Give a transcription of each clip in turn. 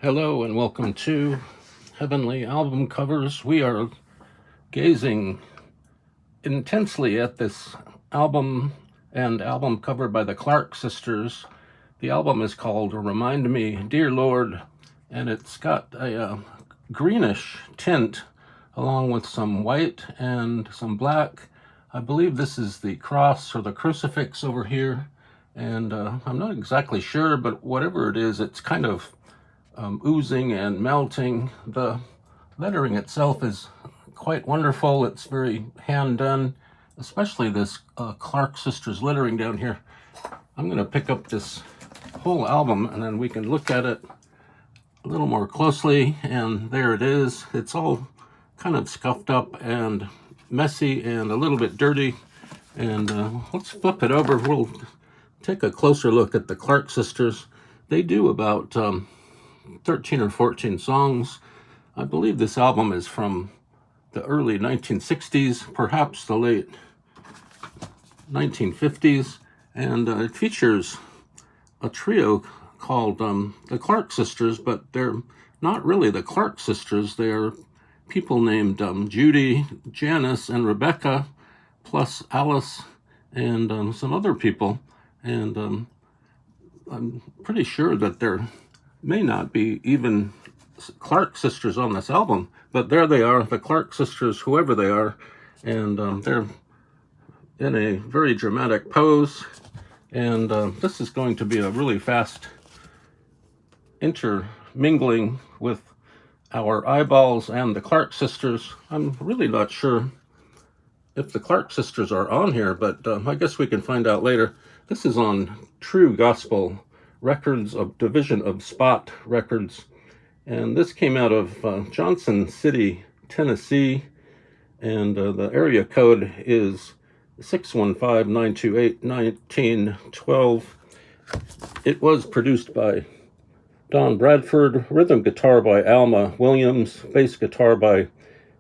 Hello and welcome to Heavenly Album Covers. We are gazing intensely at this album and album cover by the Clark Sisters. The album is called Remind Me, Dear Lord, and it's got a greenish tint along with some white and some black. I believe this is the cross or the crucifix over here, and I'm not exactly sure, but whatever it is, it's kind of oozing and melting. The lettering itself is quite wonderful. It's very hand done, especially this Clark Sisters lettering down here. I'm going to pick up this whole album and then we can look at it a little more closely. And there it is. It's all kind of scuffed up and messy and a little bit dirty. And let's flip it over. We'll take a closer look at the Clark Sisters. They do about 13 or 14 songs. I believe this album is from the early 1960s, perhaps the late 1950s, and it features a trio called the Clark Sisters, but they're not really the Clark Sisters. They're people named Judy, Janice, and Rebecca, plus Alice and some other people, and I'm pretty sure that they're may not be even Clark Sisters on this album, but there they are, the Clark Sisters, whoever they are, and they're in a very dramatic pose, and this is going to be a really fast intermingling with our eyeballs and the Clark Sisters. I'm really not sure if the Clark Sisters are on here, but I guess we can find out later. This is on True Gospel Records, of division of Spot Records, and this came out of Johnson City, Tennessee, and the area code is 615-928-1912. It was produced by Don Bradford, rhythm guitar by Alma Williams, bass guitar by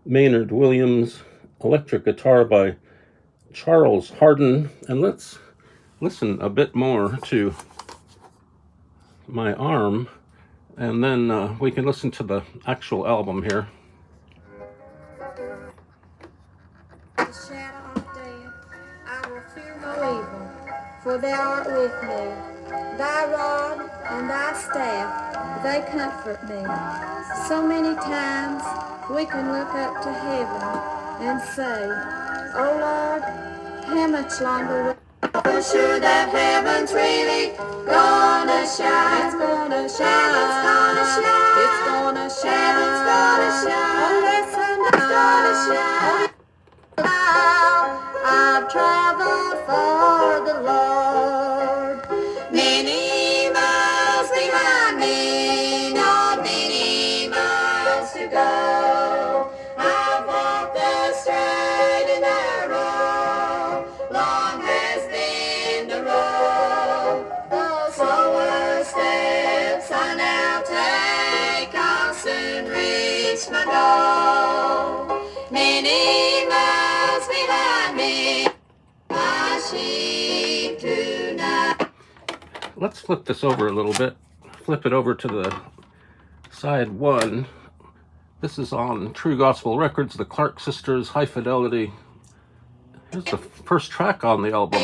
Maynard Williams, electric guitar by Charles Hardin. And let's listen a bit more to my arm, and then we can listen to the actual album here. The shadow of death, I will fear no evil, for thou art with me. Thy rod and thy staff, they comfort me. So many times we can look up to heaven and say, oh Lord, how much longer will I'm sure that heaven's really gonna shine. It's gonna shine. It's gonna shine. It's gonna shine. It's gonna shine. Oh, listen, it's gonna shine. I've traveled for the Lord. Many miles behind me, not many miles to go. I've walked the straight and narrow. Long has been the road. The slower steps I now take, I'll soon reach my goal. Many miles behind me, my sheep tonight. Let's flip this over a little bit. Flip it over to the side one. This is on True Gospel Records, the Clark Sisters, High Fidelity. Here's the first track on the album.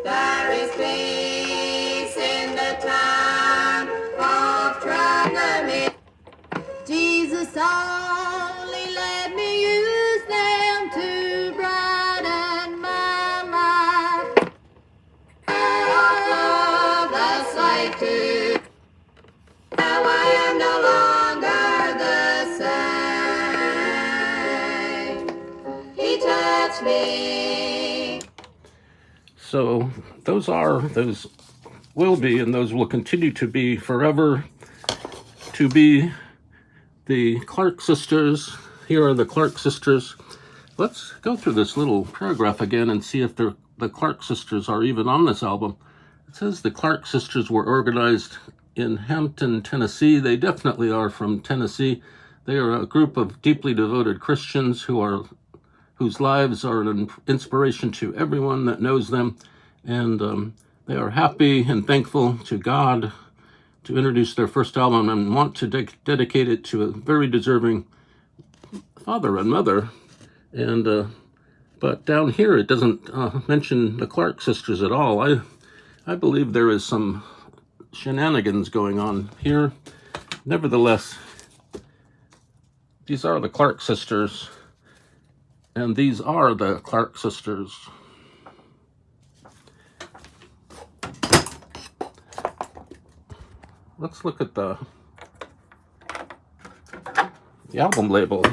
There is peace in the time of trouble. Jesus only let me use them to brighten my life. Of the slave to now I am no longer the same. He touched me. So those will be, and those will continue to be forever to be the Clark Sisters. Here are the Clark Sisters. Let's go through this little paragraph again and see if the Clark Sisters are even on this album. It says the Clark Sisters were organized in Hampton, Tennessee. They definitely are from Tennessee. They are a group of deeply devoted Christians whose lives are an inspiration to everyone that knows them. And They are happy and thankful to God to introduce their first album and want to dedicate it to a very deserving father and mother. And but down here it doesn't mention the Clark sisters at all. I believe there is some shenanigans going on here. Nevertheless, these are the Clark sisters, and these are the Clark sisters. Let's look at the album label.